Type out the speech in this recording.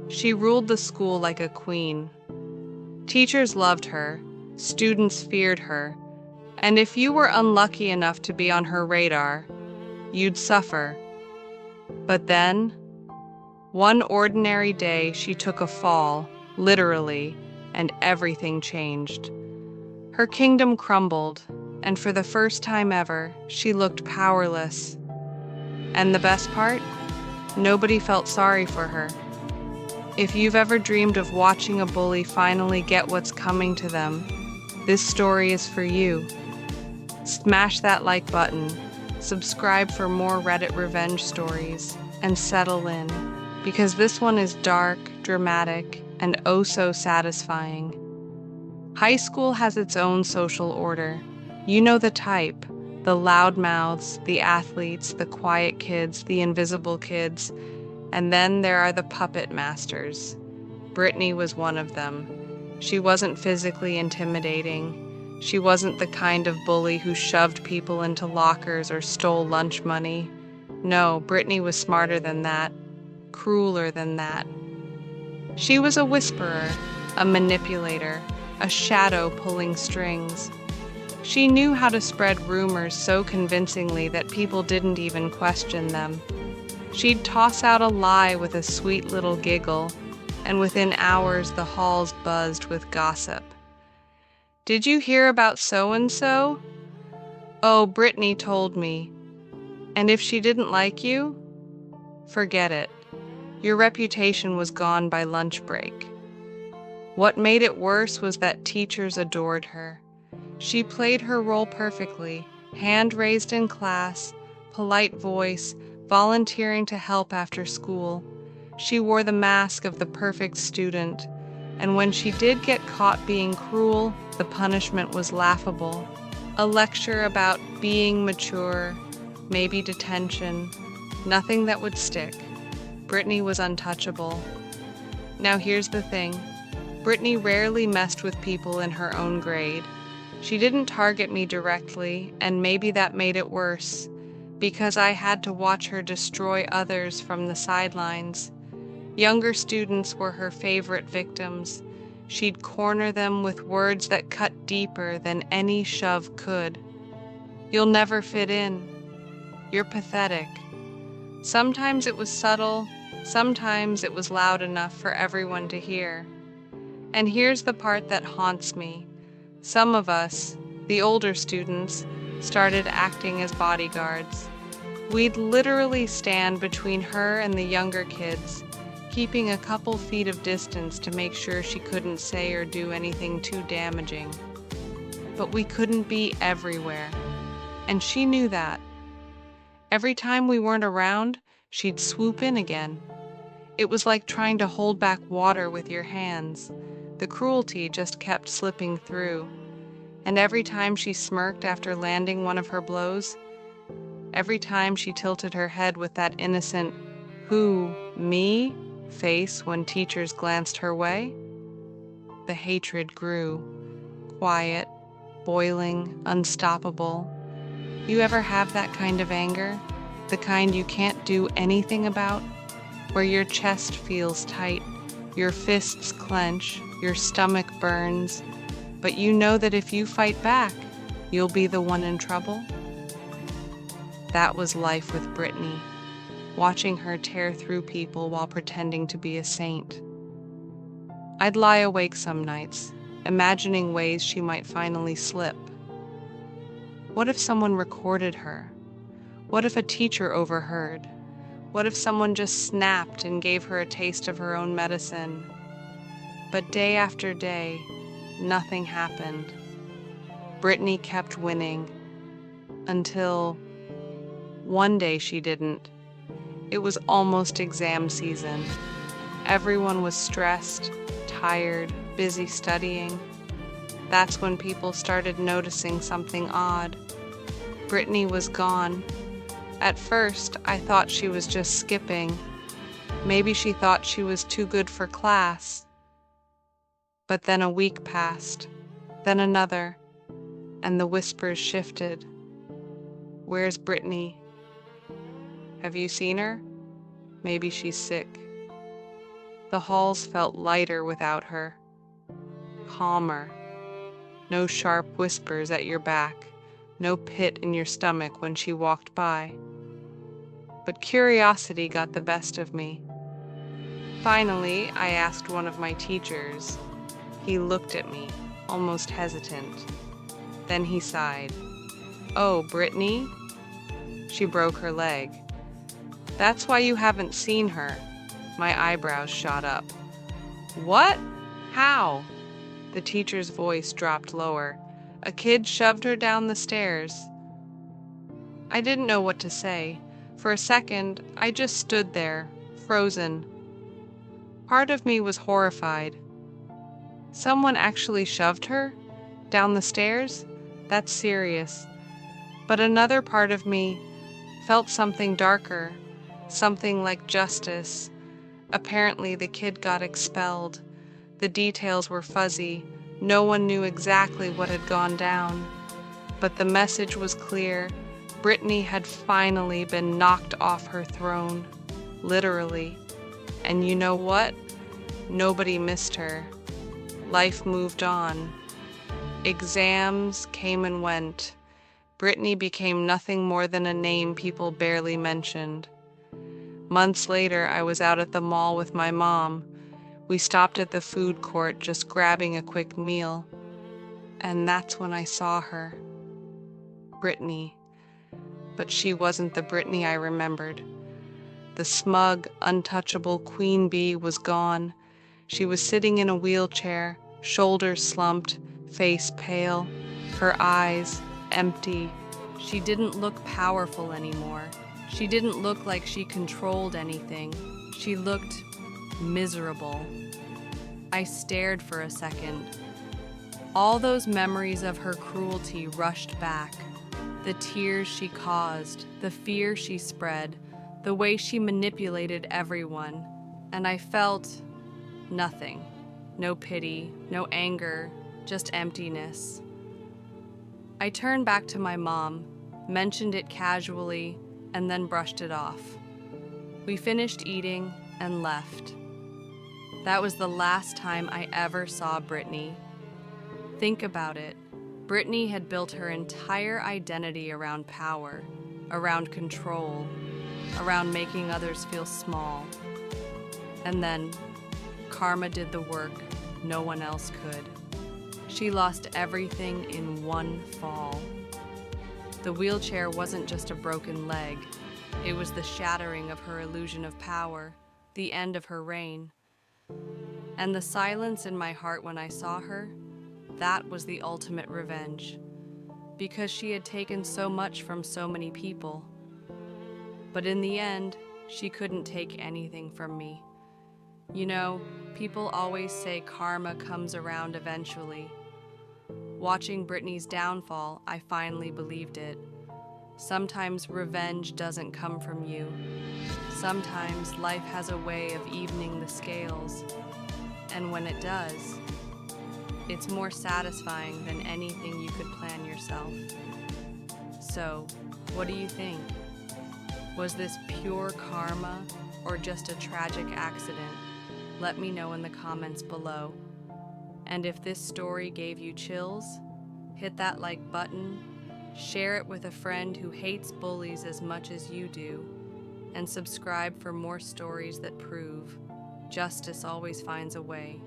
She ruled the school like a queen. Teachers loved her, students feared her, and if you were unlucky enough to be on her radar, you'd suffer. But then, one ordinary day, she took a fall, literally, and everything changed. Her kingdom crumbled, and for the first time ever, she looked powerless. And the best part? Nobody felt sorry for her. If you've ever dreamed of watching a bully finally get what's coming to them, this story is for you. Smash that like button, subscribe for more Reddit revenge stories, and settle in, because this one is dark, dramatic, and oh so satisfying. High school has its own social order. You know the type: the loudmouths, the athletes, the quiet kids, the invisible kids, and then there are the puppet masters. Brittany was one of them. She wasn't physically intimidating. She wasn't the kind of bully who shoved people into lockers or stole lunch money. No, Brittany was smarter than that, crueler than that. She was a whisperer, a manipulator, a shadow pulling strings. She knew how to spread rumors so convincingly that people didn't even question them. She'd toss out a lie with a sweet little giggle, and within hours the halls buzzed with gossip. "Did you hear about so-and-so?" "Oh, Brittany told me." And if she didn't like you, forget it. Your reputation was gone by lunch break. What made it worse was that teachers adored her. She played her role perfectly, hand raised in class, polite voice, volunteering to help after school. She wore the mask of the perfect student, and when she did get caught being cruel, the punishment was laughable. A lecture about being mature, maybe detention, nothing that would stick. Brittany was untouchable. Now here's the thing. Brittany rarely messed with people in her own grade. She didn't target me directly, and maybe that made it worse, because I had to watch her destroy others from the sidelines. Younger students were her favorite victims. She'd corner them with words that cut deeper than any shove could. "You'll never fit in. You're pathetic." Sometimes it was subtle, sometimes it was loud enough for everyone to hear. And here's the part that haunts me. Some of us, the older students, started acting as bodyguards. We'd literally stand between her and the younger kids, keeping a couple feet of distance to make sure she couldn't say or do anything too damaging. But we couldn't be everywhere, and she knew that. Every time we weren't around, she'd swoop in again. It was like trying to hold back water with your hands. The cruelty just kept slipping through. And every time she smirked after landing one of her blows, every time she tilted her head with that innocent, "Who, me?" face when teachers glanced her way, the hatred grew. Quiet, boiling, unstoppable. You ever have that kind of anger? The kind you can't do anything about? Where your chest feels tight, your fists clench, your stomach burns, but you know that if you fight back, you'll be the one in trouble? That was life with Brittany, watching her tear through people while pretending to be a saint. I'd lie awake some nights, imagining ways she might finally slip. What if someone recorded her? What if a teacher overheard? What if someone just snapped and gave her a taste of her own medicine? But day after day, nothing happened. Brittany kept winning, until one day she didn't. It was almost exam season. Everyone was stressed, tired, busy studying. That's when people started noticing something odd. Brittany was gone. At first, I thought she was just skipping. Maybe she thought she was too good for class. But then a week passed, then another, and the whispers shifted. "Where's Brittany? Have you seen her? Maybe she's sick." The halls felt lighter without her, calmer. No sharp whispers at your back, no pit in your stomach when she walked by. But curiosity got the best of me. Finally, I asked one of my teachers. He looked at me, almost hesitant. Then he sighed. "Oh, Brittany?" She broke her leg. "That's why you haven't seen her." My eyebrows shot up. "What? How?" The teacher's voice dropped lower. "A kid shoved her down the stairs." I didn't know what to say. For a second, I just stood there, frozen. Part of me was horrified. Someone actually shoved her? Down the stairs? That's serious. But another part of me felt something darker, something like justice. Apparently, the kid got expelled. The details were fuzzy. No one knew exactly what had gone down. But the message was clear. Brittany had finally been knocked off her throne. Literally. And you know what? Nobody missed her. Life moved on. Exams came and went. Brittany became nothing more than a name people barely mentioned. Months later, I was out at the mall with my mom. We stopped at the food court, just grabbing a quick meal. And that's when I saw her. Brittany. But she wasn't the Brittany I remembered. The smug, untouchable queen bee was gone. She was sitting in a wheelchair, shoulders slumped, face pale, her eyes empty. She didn't look powerful anymore. She didn't look like she controlled anything. She looked miserable. I stared for a second. All those memories of her cruelty rushed back. The tears she caused, the fear she spread, the way she manipulated everyone. And I felt nothing. No pity, no anger, just emptiness. I turned back to my mom, mentioned it casually, and then brushed it off. We finished eating and left. That was the last time I ever saw Brittany. Think about it. Brittany had built her entire identity around power, around control, around making others feel small. And then, karma did the work no one else could. She lost everything in one fall. The wheelchair wasn't just a broken leg. It was the shattering of her illusion of power, the end of her reign. And the silence in my heart when I saw her, that was the ultimate revenge. Because she had taken so much from so many people. But in the end, she couldn't take anything from me. You know, people always say karma comes around eventually. Watching Brittany's downfall, I finally believed it. Sometimes revenge doesn't come from you. Sometimes life has a way of evening the scales. And when it does, it's more satisfying than anything you could plan yourself. So, what do you think? Was this pure karma or just a tragic accident? Let me know in the comments below. And if this story gave you chills, hit that like button, share it with a friend who hates bullies as much as you do, and subscribe for more stories that prove justice always finds a way.